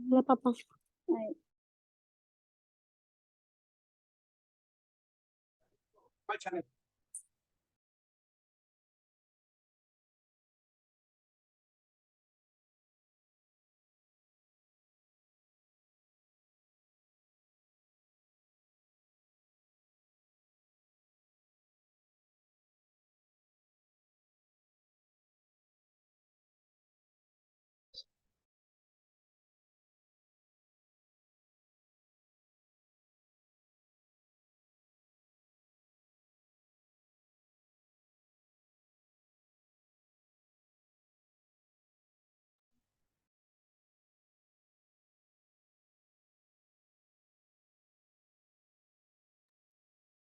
La papá.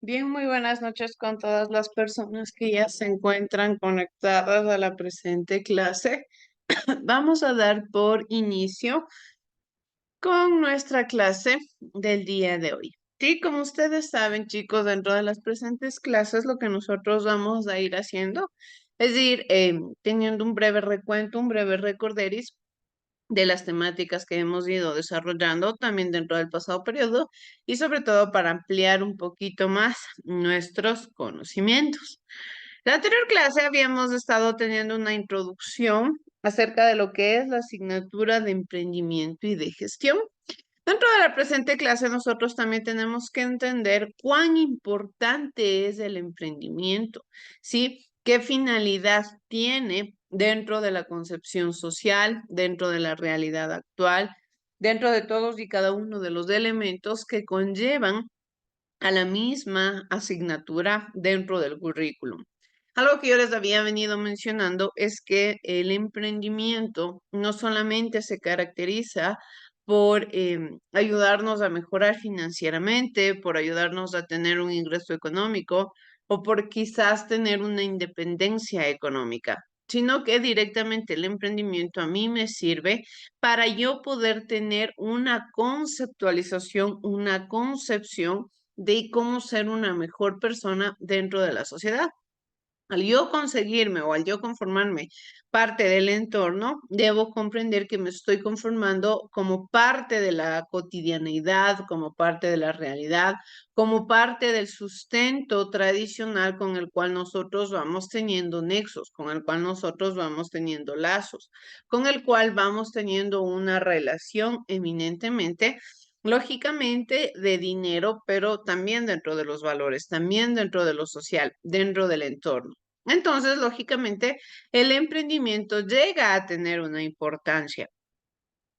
Bien, muy buenas noches con todas las personas que ya se encuentran conectadas a la presente clase. Vamos a dar por inicio con nuestra clase del día de hoy. Sí, como ustedes saben, chicos, dentro de las presentes clases, lo que nosotros vamos a ir haciendo es ir teniendo un breve recuento, un breve recorderis de las temáticas que hemos ido desarrollando también dentro del pasado periodo y sobre todo para ampliar un poquito más nuestros conocimientos. La anterior clase habíamos estado teniendo una introducción acerca de lo que es la asignatura de emprendimiento y de gestión. Dentro de la presente clase nosotros también tenemos que entender cuán importante es el emprendimiento, ¿sí? ¿Qué finalidad tiene dentro de la concepción social, dentro de la realidad actual, dentro de todos y cada uno de los elementos que conllevan a la misma asignatura dentro del currículum? Algo que yo les había venido mencionando es que el emprendimiento no solamente se caracteriza por ayudarnos a mejorar financieramente, por ayudarnos a tener un ingreso económico o por quizás tener una independencia económica, sino que directamente el emprendimiento a mí me sirve para yo poder tener una conceptualización, una concepción de cómo ser una mejor persona dentro de la sociedad. Al yo conseguirme o al yo conformarme parte del entorno, debo comprender que me estoy conformando como parte de la cotidianeidad, como parte de la realidad, como parte del sustento tradicional con el cual nosotros vamos teniendo nexos, con el cual nosotros vamos teniendo lazos, con el cual vamos teniendo una relación eminentemente, lógicamente, de dinero, pero también dentro de los valores, también dentro de lo social, dentro del entorno. Entonces, lógicamente, el emprendimiento llega a tener una importancia,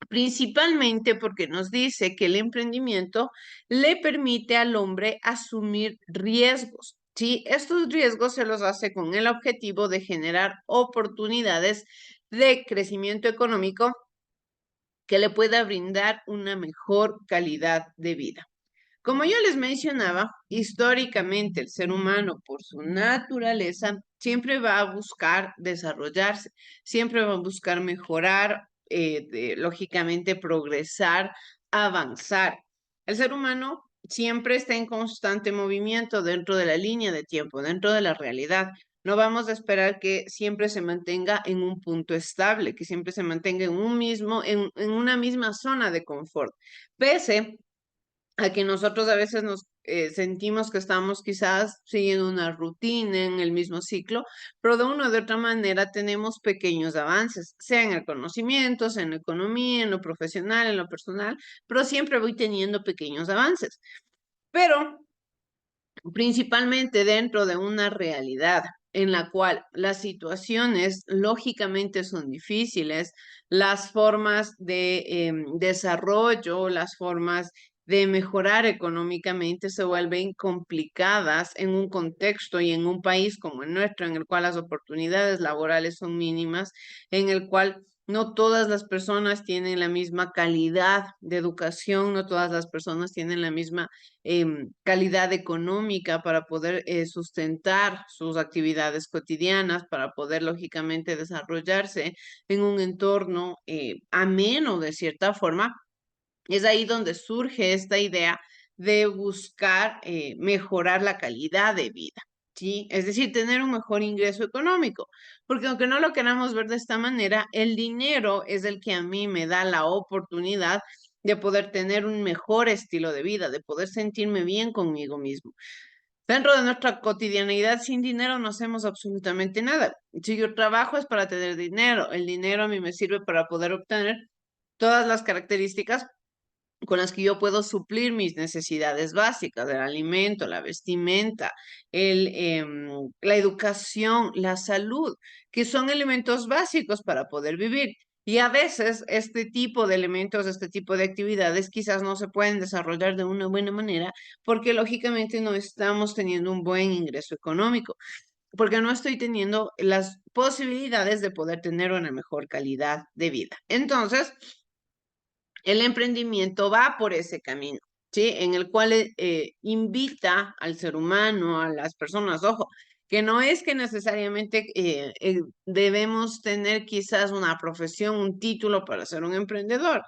principalmente porque nos dice que el emprendimiento le permite al hombre asumir riesgos. ¿Sí? Estos riesgos se los hace con el objetivo de generar oportunidades de crecimiento económico que le pueda brindar una mejor calidad de vida. Como yo les mencionaba, históricamente el ser humano, por su naturaleza, siempre va a buscar desarrollarse, siempre va a buscar mejorar, lógicamente progresar, avanzar. El ser humano siempre está en constante movimiento dentro de la línea de tiempo, dentro de la realidad. No vamos a esperar que siempre se mantenga en un punto estable, que siempre se mantenga en una misma zona de confort. Pese a que nosotros a veces nos sentimos que estamos quizás siguiendo una rutina en el mismo ciclo, pero de una u otra manera tenemos pequeños avances, sea en el conocimiento, sea en la economía, en lo profesional, en lo personal, pero siempre voy teniendo pequeños avances. Pero principalmente dentro de una realidad en la cual las situaciones lógicamente son difíciles, las formas de desarrollo, las formas de mejorar económicamente se vuelven complicadas en un contexto y en un país como el nuestro, en el cual las oportunidades laborales son mínimas, en el cual no todas las personas tienen la misma calidad de educación, no todas las personas tienen la misma calidad económica para poder sustentar sus actividades cotidianas, para poder lógicamente desarrollarse en un entorno ameno de cierta forma. Es ahí donde surge esta idea de buscar mejorar la calidad de vida. ¿Sí? Es decir, tener un mejor ingreso económico, porque aunque no lo queramos ver de esta manera, el dinero es el que a mí me da la oportunidad de poder tener un mejor estilo de vida, de poder sentirme bien conmigo mismo. Dentro de nuestra cotidianidad, sin dinero no hacemos absolutamente nada. Si yo trabajo es para tener dinero, el dinero a mí me sirve para poder obtener todas las características con las que yo puedo suplir mis necesidades básicas, el alimento, la vestimenta, la educación, la salud, que son elementos básicos para poder vivir. Y a veces este tipo de elementos, este tipo de actividades quizás no se pueden desarrollar de una buena manera porque lógicamente no estamos teniendo un buen ingreso económico, porque no estoy teniendo las posibilidades de poder tener una mejor calidad de vida. Entonces, el emprendimiento va por ese camino, ¿sí? En el cual invita al ser humano, a las personas, ojo, que no es que necesariamente debemos tener quizás una profesión, un título para ser un emprendedor.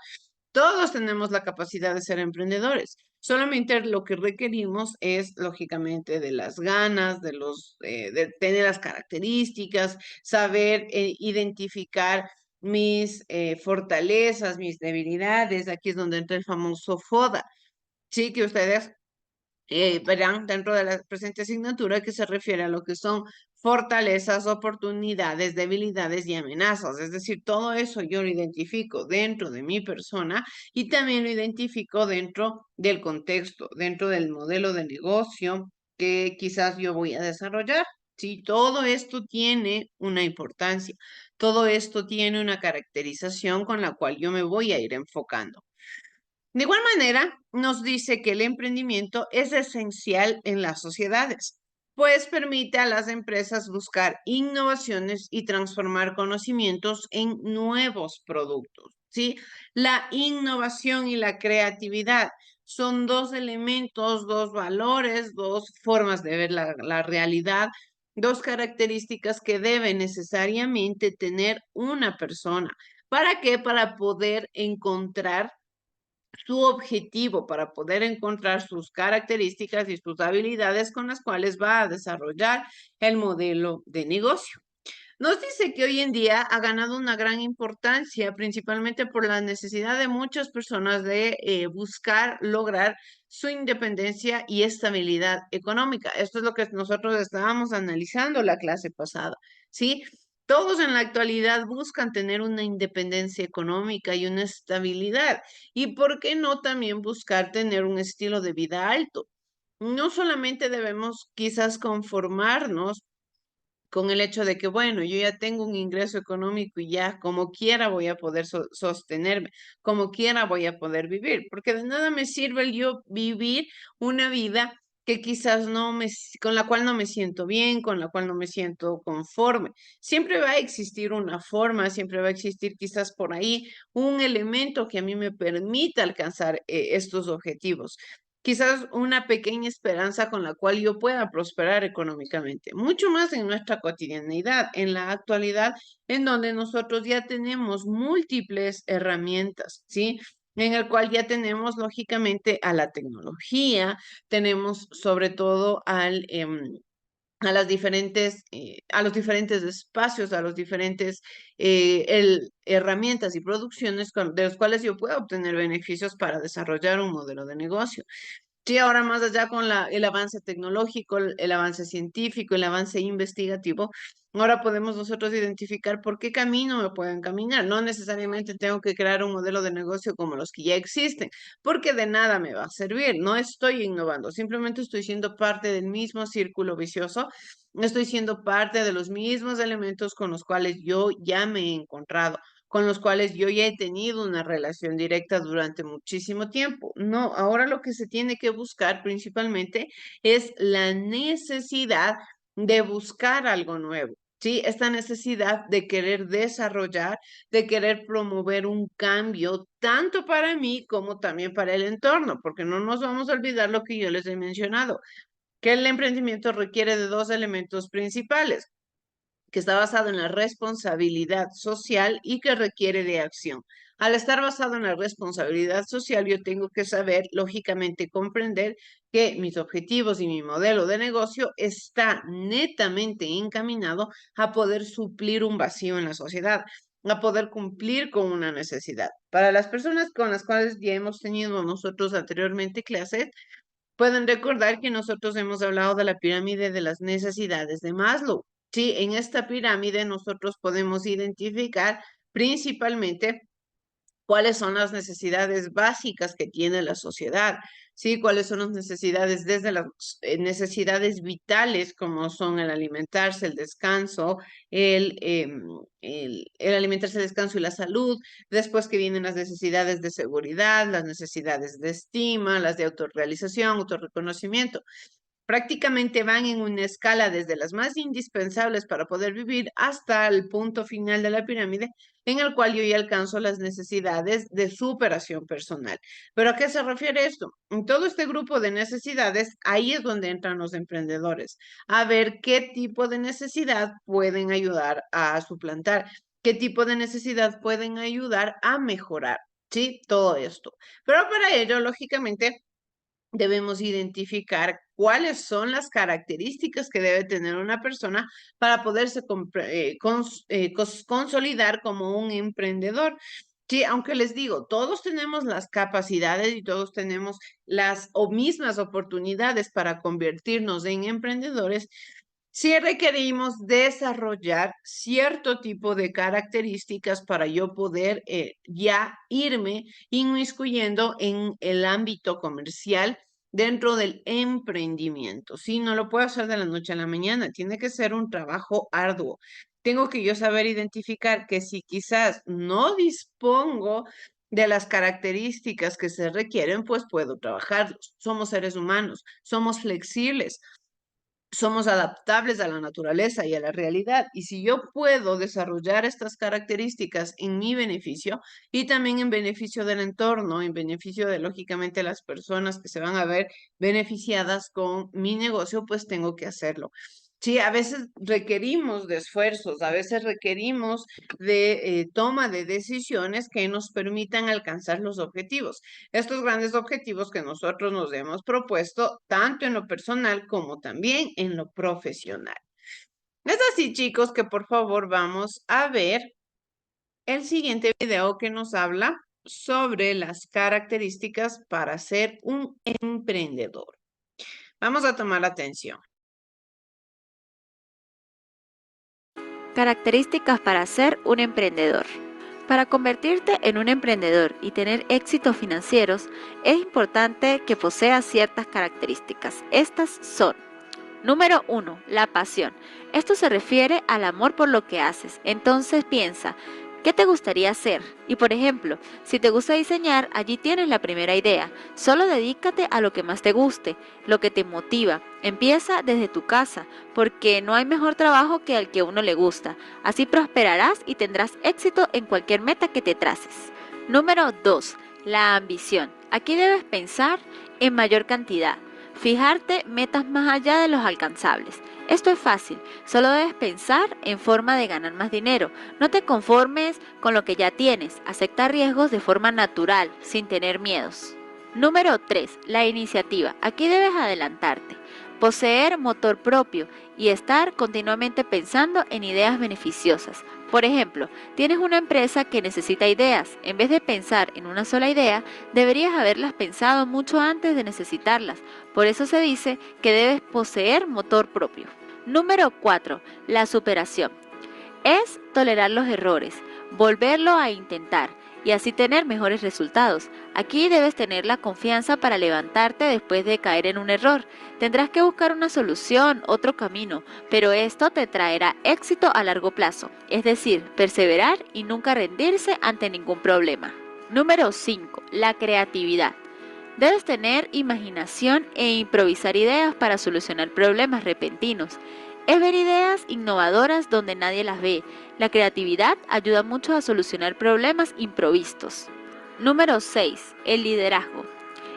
Todos tenemos la capacidad de ser emprendedores. Solamente lo que requerimos es, lógicamente, de las ganas, de tener las características, saber identificar mis fortalezas, mis debilidades. Aquí es donde entra el famoso FODA, sí, que ustedes verán dentro de la presente asignatura que se refiere a lo que son fortalezas, oportunidades, debilidades y amenazas. Es decir, todo eso yo lo identifico dentro de mi persona y también lo identifico dentro del contexto, dentro del modelo de negocio que quizás yo voy a desarrollar. Sí, todo esto tiene una importancia, todo esto tiene una caracterización con la cual yo me voy a ir enfocando. De igual manera, nos dice que el emprendimiento es esencial en las sociedades, pues permite a las empresas buscar innovaciones y transformar conocimientos en nuevos productos, ¿sí? La innovación y la creatividad son dos elementos, dos valores, dos formas de ver la realidad, dos características que debe necesariamente tener una persona. ¿Para qué? Para poder encontrar su objetivo, para poder encontrar sus características y sus habilidades con las cuales va a desarrollar el modelo de negocio. Nos dice que hoy en día ha ganado una gran importancia, principalmente por la necesidad de muchas personas de buscar lograr su independencia y estabilidad económica. Esto es lo que nosotros estábamos analizando la clase pasada, ¿sí? Todos en la actualidad buscan tener una independencia económica y una estabilidad. ¿Y por qué no también buscar tener un estilo de vida alto? No solamente debemos quizás conformarnos con el hecho de que, bueno, yo ya tengo un ingreso económico y ya como quiera voy a poder sostenerme, como quiera voy a poder vivir, porque de nada me sirve el yo vivir una vida que quizás con la cual no me siento bien, con la cual no me siento conforme. Siempre va a existir una forma, siempre va a existir quizás por ahí un elemento que a mí me permita alcanzar estos objetivos. Quizás una pequeña esperanza con la cual yo pueda prosperar económicamente, mucho más en nuestra cotidianidad, en la actualidad, en donde nosotros ya tenemos múltiples herramientas, ¿sí? En el cual ya tenemos lógicamente a la tecnología, tenemos sobre todo a las diferentes, a los diferentes espacios, a los diferentes herramientas y producciones de los cuales yo puedo obtener beneficios para desarrollar un modelo de negocio. Sí, ahora más allá con el avance tecnológico, el avance científico, el avance investigativo, ahora podemos nosotros identificar por qué camino me pueden caminar. No necesariamente tengo que crear un modelo de negocio como los que ya existen, porque de nada me va a servir. No estoy innovando, simplemente estoy siendo parte del mismo círculo vicioso, estoy siendo parte de los mismos elementos con los cuales yo ya me he encontrado, con los cuales yo ya he tenido una relación directa durante muchísimo tiempo. No, ahora lo que se tiene que buscar principalmente es la necesidad de buscar algo nuevo. Sí, esta necesidad de querer desarrollar, de querer promover un cambio, tanto para mí como también para el entorno, porque no nos vamos a olvidar lo que yo les he mencionado, que el emprendimiento requiere de dos elementos principales, que está basado en la responsabilidad social y que requiere de acción. Al estar basado en la responsabilidad social, yo tengo que saber, lógicamente, comprender que mis objetivos y mi modelo de negocio está netamente encaminado a poder suplir un vacío en la sociedad, a poder cumplir con una necesidad. Para las personas con las cuales ya hemos tenido nosotros anteriormente clases, pueden recordar que nosotros hemos hablado de la pirámide de las necesidades de Maslow. Sí, en esta pirámide nosotros podemos identificar principalmente cuáles son las necesidades básicas que tiene la sociedad, ¿sí? Cuáles son las necesidades desde las necesidades vitales, como son el alimentarse, el descanso, el alimentarse, el descanso y la salud, después que vienen las necesidades de seguridad, las necesidades de estima, las de autorrealización, autorreconocimiento. Prácticamente van en una escala desde las más indispensables para poder vivir hasta el punto final de la pirámide, en el cual yo ya alcanzo las necesidades de superación personal. ¿Pero a qué se refiere esto? En todo este grupo de necesidades, ahí es donde entran los emprendedores, a ver qué tipo de necesidad pueden ayudar a suplantar, qué tipo de necesidad pueden ayudar a mejorar, ¿sí? Todo esto. Pero para ello, lógicamente, debemos identificar cuáles son las características que debe tener una persona para poderse consolidar como un emprendedor. Sí, aunque les digo, todos tenemos las capacidades y todos tenemos las o mismas oportunidades para convertirnos en emprendedores, si requerimos desarrollar cierto tipo de características para yo poder ya irme inmiscuyendo en el ámbito comercial dentro del emprendimiento. Sí, no lo puedo hacer de la noche a la mañana, tiene que ser un trabajo arduo. Tengo que yo saber identificar que si quizás no dispongo de las características que se requieren, pues puedo trabajarlos. Somos seres humanos, somos flexibles, somos adaptables a la naturaleza y a la realidad. Y si yo puedo desarrollar estas características en mi beneficio y también en beneficio del entorno, en beneficio de, lógicamente, las personas que se van a ver beneficiadas con mi negocio, pues tengo que hacerlo. Sí, a veces requerimos de esfuerzos, a veces requerimos de toma de decisiones que nos permitan alcanzar los objetivos. Estos grandes objetivos que nosotros nos hemos propuesto, tanto en lo personal como también en lo profesional. Es así, chicos, que por favor vamos a ver el siguiente video que nos habla sobre las características para ser un emprendedor. Vamos a tomar atención. Características para ser un emprendedor. Para convertirte en un emprendedor y tener éxitos financieros, es importante que poseas ciertas características. Estas son: número 1, la pasión. Esto se refiere al amor por lo que haces. Entonces piensa, ¿qué te gustaría hacer? Y por ejemplo, si te gusta diseñar, allí tienes la primera idea. Solo dedícate a lo que más te guste, lo que te motiva. Empieza desde tu casa, porque no hay mejor trabajo que al que a uno le gusta. Así prosperarás y tendrás éxito en cualquier meta que te traces. Número 2, la ambición. Aquí debes pensar en mayor cantidad. Fijarte metas más allá de los alcanzables. Esto es fácil, solo debes pensar en forma de ganar más dinero. No te conformes con lo que ya tienes, acepta riesgos de forma natural, sin tener miedos. Número 3, la iniciativa. Aquí debes adelantarte, poseer motor propio y estar continuamente pensando en ideas beneficiosas. Por ejemplo, tienes una empresa que necesita ideas. En vez de pensar en una sola idea, deberías haberlas pensado mucho antes de necesitarlas. Por eso se dice que debes poseer motor propio. Número 4. La superación. Es tolerar los errores, volverlo a intentar y así tener mejores resultados. Aquí debes tener la confianza para levantarte después de caer en un error. Tendrás que buscar una solución, otro camino, pero esto te traerá éxito a largo plazo, es decir, perseverar y nunca rendirse ante ningún problema. Número 5. La creatividad. Debes tener imaginación e improvisar ideas para solucionar problemas repentinos. Es ver ideas innovadoras donde nadie las ve. La creatividad ayuda mucho a solucionar problemas improvistos. Número 6. El liderazgo.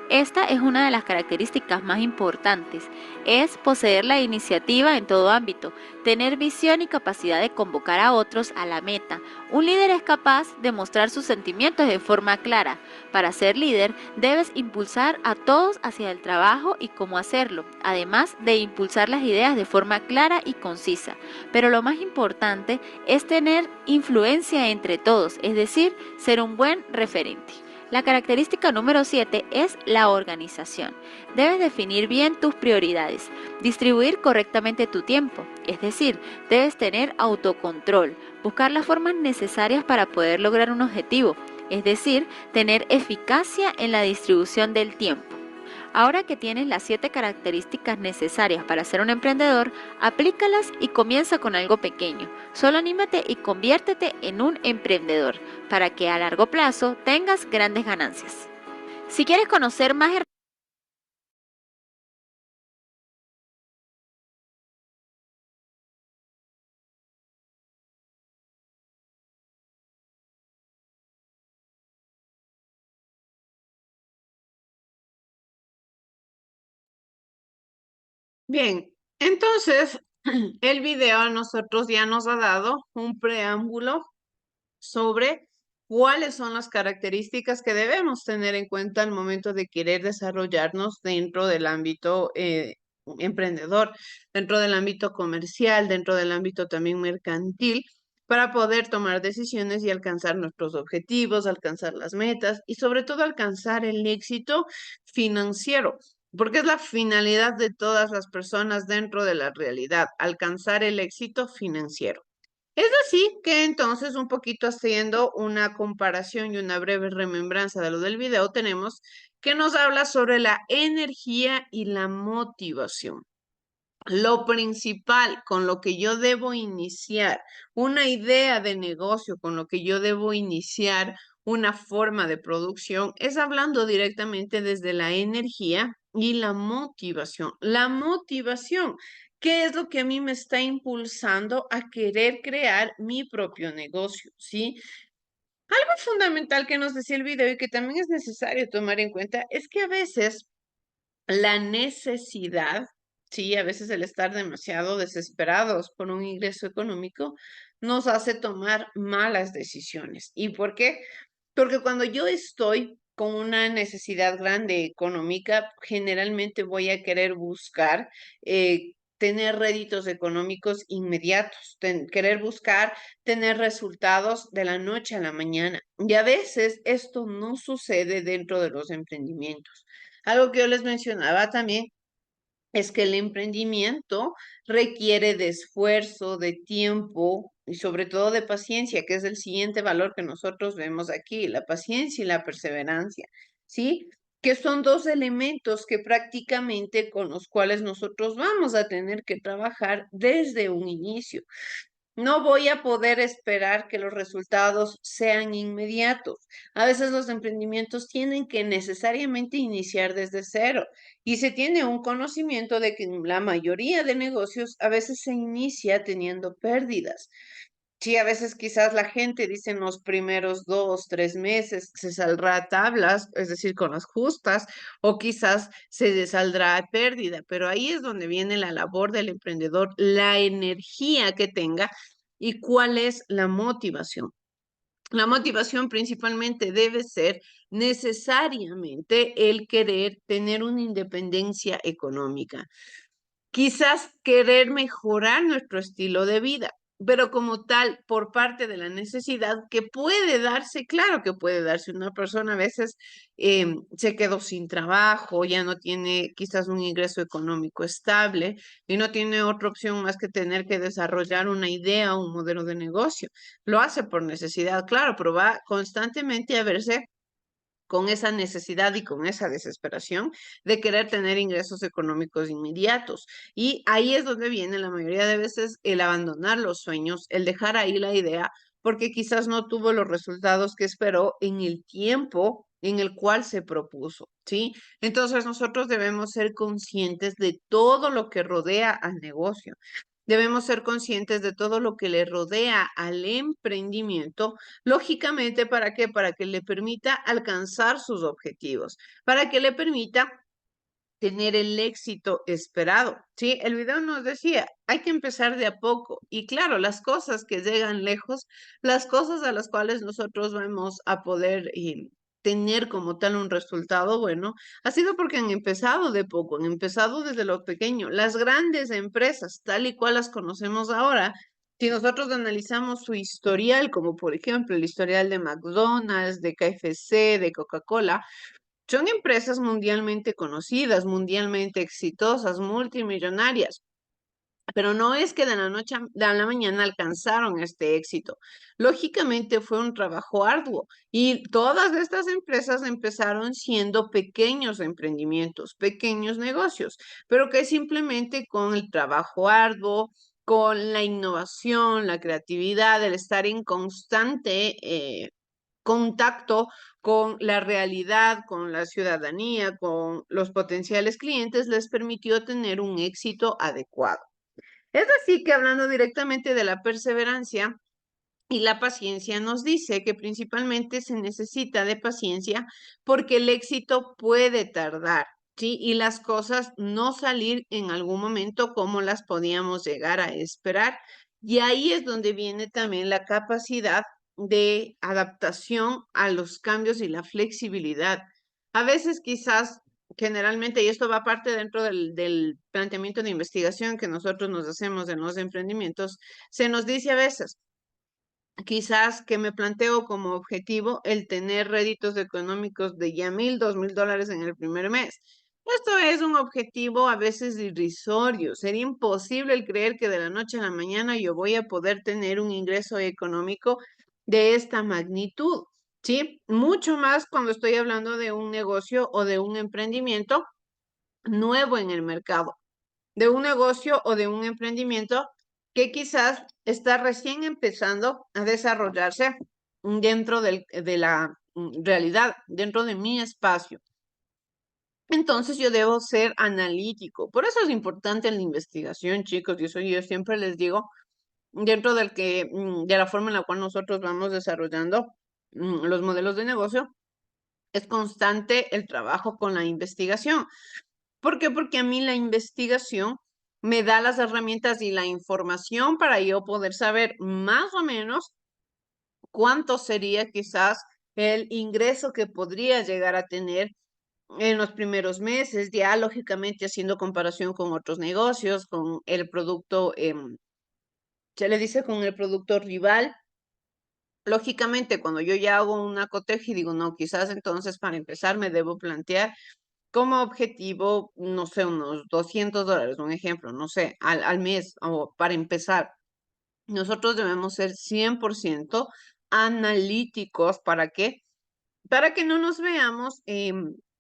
Esta es una de las características más importantes. Es poseer la iniciativa en todo ámbito, tener visión y capacidad de convocar a otros a la meta. Un líder es capaz de mostrar sus sentimientos de forma clara. Para ser líder, debes impulsar a todos hacia el trabajo y cómo hacerlo, además de impulsar las ideas de forma clara y concisa. Pero lo más importante es tener influencia entre todos, es decir, ser un buen referente. La característica número 7 es la organización. Debes definir bien tus prioridades, distribuir correctamente tu tiempo, es decir, debes tener autocontrol, buscar las formas necesarias para poder lograr un objetivo, es decir, tener eficacia en la distribución del tiempo. Ahora que tienes las 7 características necesarias para ser un emprendedor, aplícalas y comienza con algo pequeño. Solo anímate y conviértete en un emprendedor para que a largo plazo tengas grandes ganancias. Si quieres conocer más Bien, entonces el video a nosotros ya nos ha dado un preámbulo sobre cuáles son las características que debemos tener en cuenta al momento de querer desarrollarnos dentro del ámbito emprendedor, dentro del ámbito comercial, dentro del ámbito también mercantil, para poder tomar decisiones y alcanzar nuestros objetivos, alcanzar las metas y sobre todo alcanzar el éxito financiero. Porque es la finalidad de todas las personas dentro de la realidad, alcanzar el éxito financiero. Es así que entonces, un poquito haciendo una comparación y una breve remembranza de lo del video, tenemos que nos habla sobre la energía y la motivación. Lo principal con lo que yo debo iniciar una idea de negocio, con lo que yo debo iniciar una forma de producción, es hablando directamente desde la energía y la motivación. La motivación, ¿qué es lo que a mí me está impulsando a querer crear mi propio negocio? ¿Sí? Algo fundamental que nos decía el video y que también es necesario tomar en cuenta es que a veces la necesidad, sí, a veces el estar demasiado desesperados por un ingreso económico nos hace tomar malas decisiones. ¿Y por qué? Porque cuando yo estoy con una necesidad grande económica, generalmente voy a querer buscar tener réditos económicos inmediatos, querer buscar tener resultados de la noche a la mañana. Y a veces esto no sucede dentro de los emprendimientos. Algo que yo les mencionaba también es que el emprendimiento requiere de esfuerzo, de tiempo y sobre todo de paciencia, que es el siguiente valor que nosotros vemos aquí, la paciencia y la perseverancia, ¿sí? Que son dos elementos que prácticamente con los cuales nosotros vamos a tener que trabajar desde un inicio. No voy a poder esperar que los resultados sean inmediatos. A veces los emprendimientos tienen que necesariamente iniciar desde cero y se tiene un conocimiento de que la mayoría de negocios a veces se inicia teniendo pérdidas. Sí, a veces quizás la gente dice en los primeros 2, 3 meses se saldrá a tablas, es decir, con las justas, o quizás se saldrá a pérdida, pero ahí es donde viene la labor del emprendedor, la energía que tenga y cuál es la motivación. La motivación principalmente debe ser necesariamente el querer tener una independencia económica. Quizás querer mejorar nuestro estilo de vida. pero como tal, por parte de la necesidad que puede darse, claro que puede darse. Una persona a veces se quedó sin trabajo, ya no tiene quizás un ingreso económico estable y no tiene otra opción más que tener que desarrollar una idea, un modelo de negocio. Lo hace por necesidad, claro, pero va constantemente a verse con esa necesidad y con esa desesperación de querer tener ingresos económicos inmediatos. Y ahí es donde viene la mayoría de veces el abandonar los sueños, el dejar ahí la idea, porque quizás no tuvo los resultados que esperó en el tiempo en el cual se propuso, ¿sí? Entonces nosotros debemos ser conscientes de todo lo que rodea al negocio. Debemos ser conscientes de todo lo que le rodea al emprendimiento. Lógicamente, ¿para qué? Para que le permita alcanzar sus objetivos, para que le permita tener el éxito esperado. Sí, el video nos decía, hay que empezar de a poco. Y claro, las cosas que llegan lejos, las cosas a las cuales nosotros vamos a poder tener como tal un resultado bueno, ha sido porque han empezado de poco, han empezado desde lo pequeño. Las grandes empresas, tal y cual las conocemos ahora, si nosotros analizamos su historial, como por ejemplo el historial de McDonald's, de KFC, de Coca-Cola, son empresas mundialmente conocidas, mundialmente exitosas, multimillonarias, pero no es que de la noche a la mañana alcanzaron este éxito. Lógicamente fue un trabajo arduo y todas estas empresas empezaron siendo pequeños emprendimientos, pequeños negocios, pero que simplemente con el trabajo arduo, con la innovación, la creatividad, el estar en constante contacto con la realidad, con la ciudadanía, con los potenciales clientes, les permitió tener un éxito adecuado. Es así que hablando directamente de la perseverancia y la paciencia, nos dice que principalmente se necesita de paciencia porque el éxito puede tardar, ¿sí? Y las cosas no salir en algún momento como las podíamos llegar a esperar. Y ahí es donde viene también la capacidad de adaptación a los cambios y la flexibilidad. A veces quizás generalmente, y esto va aparte dentro del planteamiento de investigación que nosotros nos hacemos en los emprendimientos, se nos dice a veces, quizás que me planteo como objetivo el tener réditos económicos de ya $1,000, $2,000 en el primer mes. Esto es un objetivo a veces irrisorio. Sería imposible el creer que de la noche a la mañana yo voy a poder tener un ingreso económico de esta magnitud, ¿sí? Mucho más cuando estoy hablando de un negocio o de un emprendimiento nuevo en el mercado, de un negocio o de un emprendimiento que quizás está recién empezando a desarrollarse dentro de la realidad, dentro de mi espacio. Entonces yo debo ser analítico. Por eso es importante la investigación, chicos, y eso yo siempre les digo, dentro de la forma en la cual nosotros vamos desarrollando los modelos de negocio, es constante el trabajo con la investigación. ¿Por qué? Porque a mí la investigación me da las herramientas y la información para yo poder saber más o menos cuánto sería quizás el ingreso que podría llegar a tener en los primeros meses, ya lógicamente haciendo comparación con otros negocios, con el producto, se le dice con el producto rival. Lógicamente, cuando yo ya hago una coteja y digo, no, quizás entonces para empezar me debo plantear como objetivo, no sé, unos $200, un ejemplo, no sé, al mes o para empezar. Nosotros debemos ser 100% analíticos. ¿Para qué? Para que no nos veamos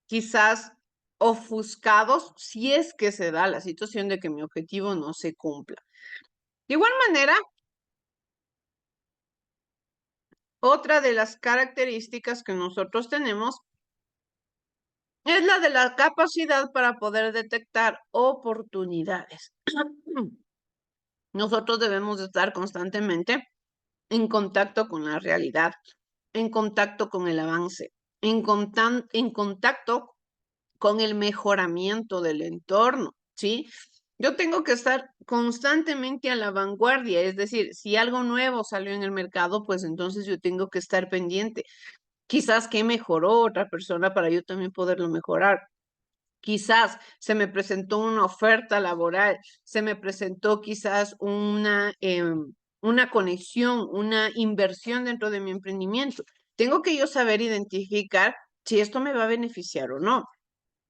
quizás ofuscados si es que se da la situación de que mi objetivo no se cumpla. De igual manera, otra de las características que nosotros tenemos es la de la capacidad para poder detectar oportunidades. Nosotros debemos estar constantemente en contacto con la realidad, en contacto con el avance, en contacto con el mejoramiento del entorno, ¿sí? Yo tengo que estar constantemente a la vanguardia, es decir, si algo nuevo salió en el mercado, pues entonces yo tengo que estar pendiente. Quizás que mejoró otra persona para yo también poderlo mejorar. Quizás se me presentó una oferta laboral, se me presentó quizás una conexión, una inversión dentro de mi emprendimiento. Tengo que yo saber identificar si esto me va a beneficiar o no.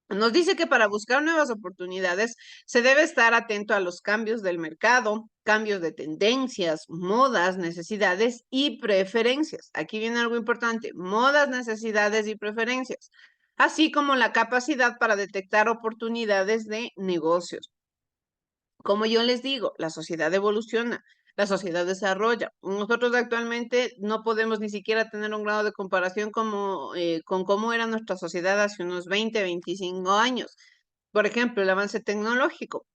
Nos dice que para buscar nuevas oportunidades se debe estar atento a los cambios del mercado, cambios de tendencias, modas, necesidades y preferencias. Aquí viene algo importante, modas, necesidades y preferencias, así como la capacidad para detectar oportunidades de negocios. Como yo les digo, la sociedad evoluciona, la sociedad desarrolla. Nosotros actualmente no podemos ni siquiera tener un grado de comparación con cómo era nuestra sociedad hace unos 20, 25 años. Por ejemplo, el avance tecnológico.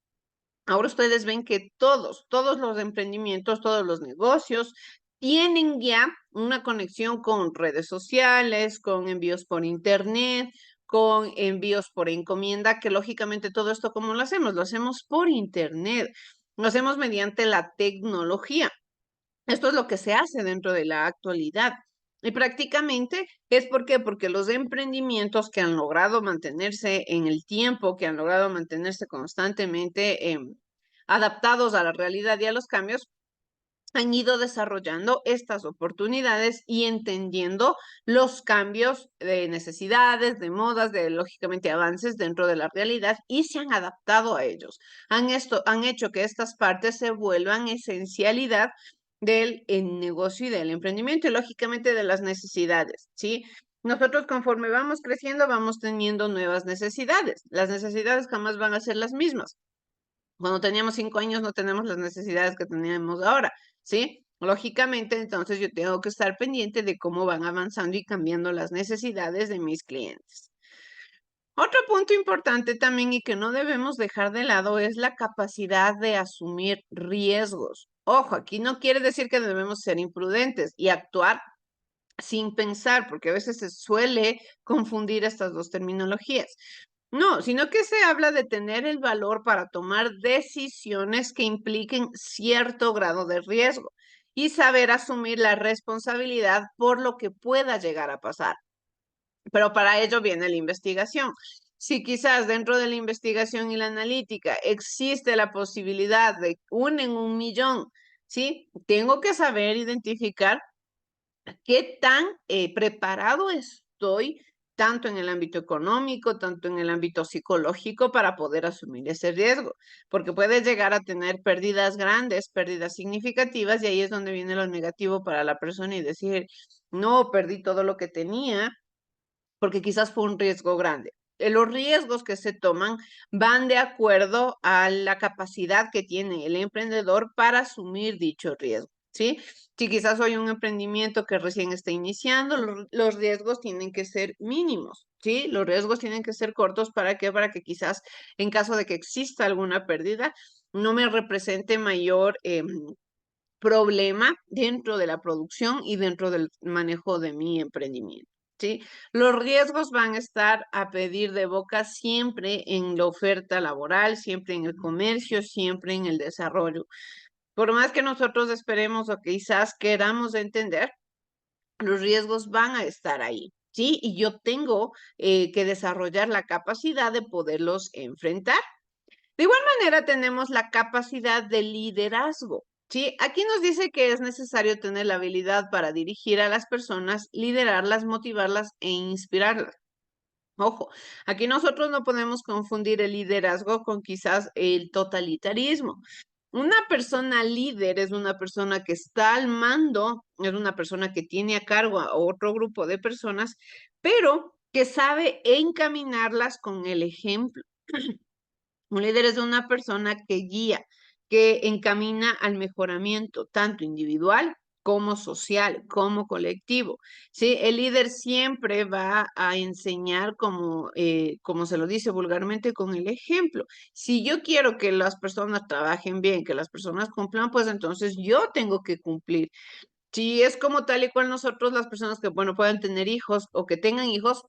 Ahora ustedes ven que todos los emprendimientos, todos los negocios tienen ya una conexión con redes sociales, con envíos por internet, con envíos por encomienda, que lógicamente todo esto, ¿cómo lo hacemos? Lo hacemos por internet, lo hacemos mediante la tecnología. Esto es lo que se hace dentro de la actualidad. Y prácticamente es porque los emprendimientos que han logrado mantenerse en el tiempo, que han logrado mantenerse constantemente adaptados a la realidad y a los cambios, han ido desarrollando estas oportunidades y entendiendo los cambios de necesidades, de modas, de lógicamente avances dentro de la realidad y se han adaptado a ellos. Han hecho que estas partes se vuelvan esencialidad del negocio y del emprendimiento y lógicamente de las necesidades, ¿sí? Nosotros conforme vamos creciendo vamos teniendo nuevas necesidades. Las necesidades jamás van a ser las mismas. Cuando teníamos 5 años no tenemos las necesidades que tenemos ahora, ¿sí? Lógicamente, entonces yo tengo que estar pendiente de cómo van avanzando y cambiando las necesidades de mis clientes. Otro punto importante también y que no debemos dejar de lado es la capacidad de asumir riesgos. Ojo, aquí no quiere decir que debemos ser imprudentes y actuar sin pensar, porque a veces se suele confundir estas dos terminologías. No, sino que se habla de tener el valor para tomar decisiones que impliquen cierto grado de riesgo y saber asumir la responsabilidad por lo que pueda llegar a pasar. Pero para ello viene la investigación. Si quizás dentro de la investigación y la analítica existe la posibilidad de 1 en 1 millón, ¿sí? Tengo que saber identificar qué tan preparado estoy, tanto en el ámbito económico, tanto en el ámbito psicológico, para poder asumir ese riesgo, porque puedes llegar a tener pérdidas grandes, pérdidas significativas, y ahí es donde viene lo negativo para la persona y decir, no, perdí todo lo que tenía, porque quizás fue un riesgo grande. Los riesgos que se toman van de acuerdo a la capacidad que tiene el emprendedor para asumir dicho riesgo, ¿sí? Si quizás soy un emprendimiento que recién está iniciando, los riesgos tienen que ser mínimos, ¿sí? Los riesgos tienen que ser cortos ¿para qué? Para que quizás en caso de que exista alguna pérdida, no me represente mayor problema dentro de la producción y dentro del manejo de mi emprendimiento, ¿sí? Los riesgos van a estar a pedir de boca siempre en la oferta laboral, siempre en el comercio, siempre en el desarrollo. Por más que nosotros esperemos o quizás queramos entender, los riesgos van a estar ahí, ¿sí? Y yo tengo que desarrollar la capacidad de poderlos enfrentar. De igual manera, tenemos la capacidad de liderazgo. ¿Sí? Aquí nos dice que es necesario tener la habilidad para dirigir a las personas, liderarlas, motivarlas e inspirarlas. Ojo, aquí nosotros no podemos confundir el liderazgo con quizás el totalitarismo. Una persona líder es una persona que está al mando, es una persona que tiene a cargo a otro grupo de personas, pero que sabe encaminarlas con el ejemplo. Un líder es una persona que guía, que encamina al mejoramiento, tanto individual como social, como colectivo. ¿Sí? El líder siempre va a enseñar como se lo dice vulgarmente, con el ejemplo. Si yo quiero que las personas trabajen bien, que las personas cumplan, pues entonces yo tengo que cumplir. Si es como tal y cual nosotros, las personas que, bueno, puedan tener hijos o que tengan hijos,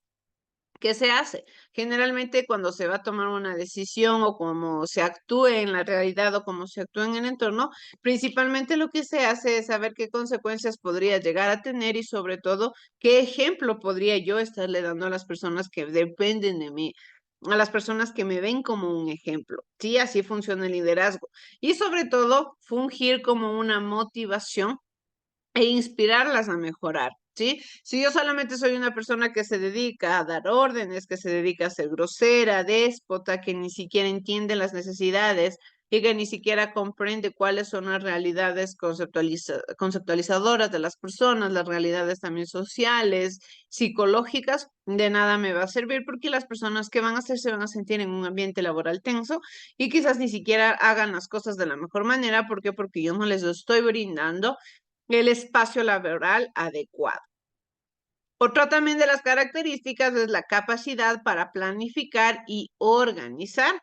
¿qué se hace? Generalmente cuando se va a tomar una decisión o como se actúe en la realidad o como se actúa en el entorno, principalmente lo que se hace es saber qué consecuencias podría llegar a tener y sobre todo qué ejemplo podría yo estarle dando a las personas que dependen de mí. a las personas que me ven como un ejemplo. Sí, así funciona el liderazgo. Y sobre todo, fungir como una motivación e inspirarlas a mejorar, ¿sí? Si yo solamente soy una persona que se dedica a dar órdenes, que se dedica a ser grosera, déspota, que ni siquiera entiende las necesidades y que ni siquiera comprende cuáles son las realidades conceptualizadoras de las personas, las realidades también sociales, psicológicas, de nada me va a servir porque las personas que van a hacer se van a sentir en un ambiente laboral tenso y quizás ni siquiera hagan las cosas de la mejor manera. ¿Por qué? Porque yo no les estoy brindando el espacio laboral adecuado. Otra también de las características es la capacidad para planificar y organizar.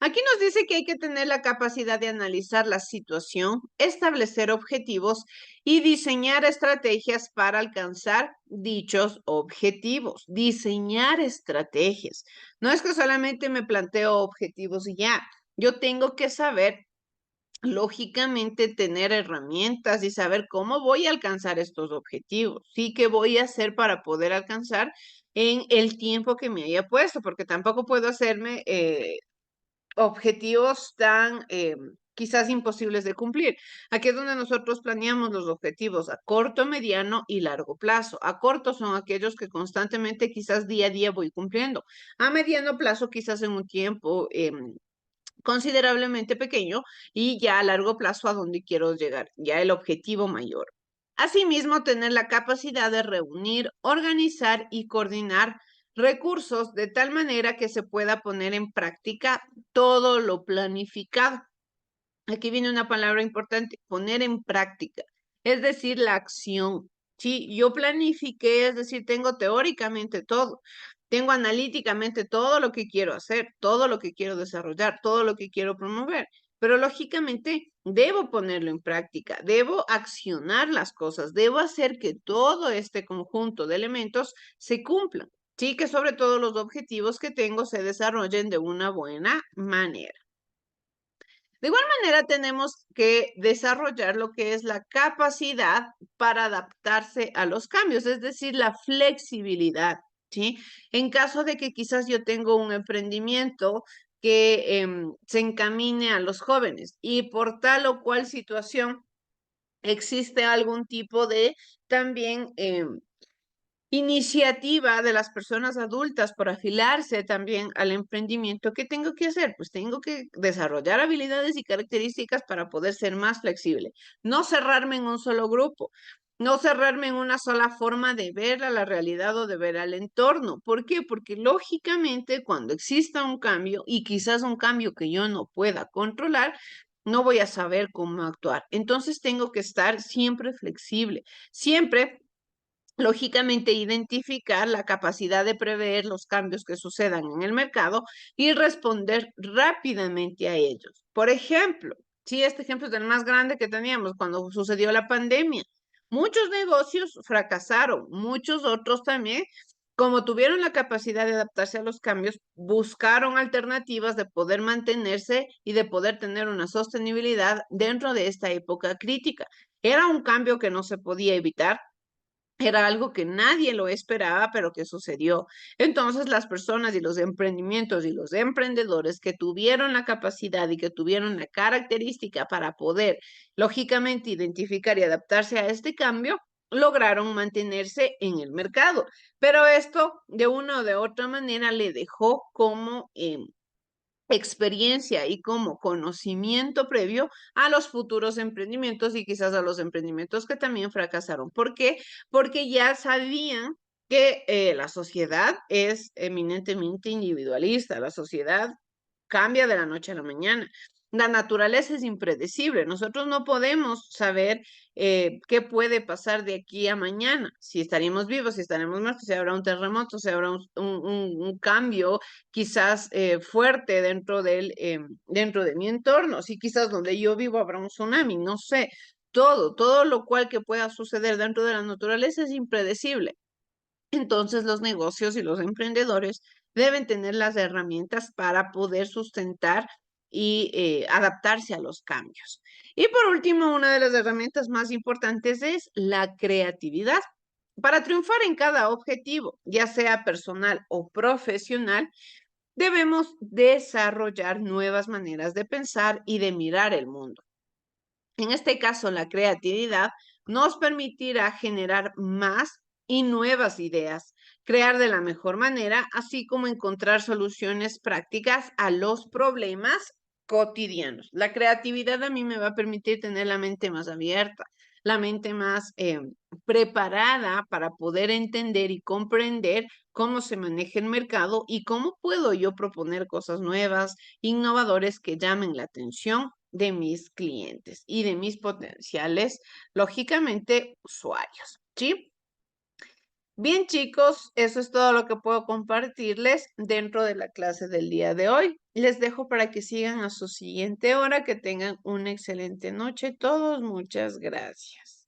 Aquí nos dice que hay que tener la capacidad de analizar la situación, establecer objetivos y diseñar estrategias para alcanzar dichos objetivos. Diseñar estrategias. No es que solamente me planteo objetivos y ya. Yo tengo que saber lógicamente tener herramientas y saber cómo voy a alcanzar estos objetivos, sí, qué voy a hacer para poder alcanzar en el tiempo que me haya puesto, porque tampoco puedo hacerme objetivos tan quizás imposibles de cumplir. Aquí es donde nosotros planeamos los objetivos a corto, mediano y largo plazo. A corto son aquellos que constantemente, quizás día a día voy cumpliendo. A mediano plazo, quizás en un tiempo considerablemente pequeño y ya a largo plazo a donde quiero llegar, ya el objetivo mayor. Asimismo, tener la capacidad de reunir, organizar y coordinar recursos de tal manera que se pueda poner en práctica todo lo planificado. Aquí viene una palabra importante, poner en práctica, es decir, la acción. Sí, yo planifiqué, es decir, tengo teóricamente todo, tengo analíticamente todo lo que quiero hacer, todo lo que quiero desarrollar, todo lo que quiero promover, pero lógicamente debo ponerlo en práctica, debo accionar las cosas, debo hacer que todo este conjunto de elementos se cumplan. Sí, que sobre todo los objetivos que tengo se desarrollen de una buena manera. De igual manera, tenemos que desarrollar lo que es la capacidad para adaptarse a los cambios, es decir, la flexibilidad, ¿sí? En caso de que quizás yo tengo un emprendimiento que se encamine a los jóvenes y por tal o cual situación existe algún tipo de también iniciativa de las personas adultas por afilarse también al emprendimiento, ¿qué tengo que hacer? Pues tengo que desarrollar habilidades y características para poder ser más flexible, no cerrarme en un solo grupo, no cerrarme en una sola forma de ver a la realidad o de ver al entorno. ¿Por qué? Porque lógicamente cuando exista un cambio y quizás un cambio que yo no pueda controlar, no voy a saber cómo actuar. Entonces tengo que estar siempre flexible, siempre lógicamente, identificar la capacidad de prever los cambios que sucedan en el mercado y responder rápidamente a ellos. Por ejemplo, sí, este ejemplo es el más grande que teníamos cuando sucedió la pandemia. Muchos negocios fracasaron, muchos otros también, como tuvieron la capacidad de adaptarse a los cambios, buscaron alternativas de poder mantenerse y de poder tener una sostenibilidad dentro de esta época crítica. Era un cambio que no se podía evitar, era algo que nadie lo esperaba, pero que sucedió. Entonces, las personas y los emprendimientos y los emprendedores que tuvieron la capacidad y que tuvieron la característica para poder, lógicamente, identificar y adaptarse a este cambio, lograron mantenerse en el mercado. Pero esto, de una o de otra manera, le dejó como experiencia y como conocimiento previo a los futuros emprendimientos y quizás a los emprendimientos que también fracasaron. ¿Por qué? Porque ya sabían que la sociedad es eminentemente individualista, la sociedad cambia de la noche a la mañana. La naturaleza es impredecible. Nosotros no podemos saber qué puede pasar de aquí a mañana, si estaremos vivos, si estaremos muertos, si habrá un terremoto, si habrá un cambio quizás fuerte dentro de mi entorno, si quizás donde yo vivo habrá un tsunami, no sé. Todo lo cual que pueda suceder dentro de la naturaleza es impredecible. Entonces los negocios y los emprendedores deben tener las herramientas para poder sustentar y adaptarse a los cambios. Y por último, una de las herramientas más importantes es la creatividad. Para triunfar en cada objetivo, ya sea personal o profesional, Debemos desarrollar nuevas maneras de pensar y de mirar el mundo. En este caso, la creatividad nos permitirá generar más y nuevas ideas, crear de la mejor manera, así como encontrar soluciones prácticas a los problemas cotidianos. La creatividad a mí me va a permitir tener la mente más abierta, la mente más preparada para poder entender y comprender cómo se maneja el mercado y cómo puedo yo proponer cosas nuevas, innovadores que llamen la atención de mis clientes y de mis potenciales, lógicamente, usuarios, ¿sí? Bien, chicos, eso es todo lo que puedo compartirles dentro de la clase del día de hoy. Les dejo para que sigan a su siguiente hora, que tengan una excelente noche todos. Muchas gracias.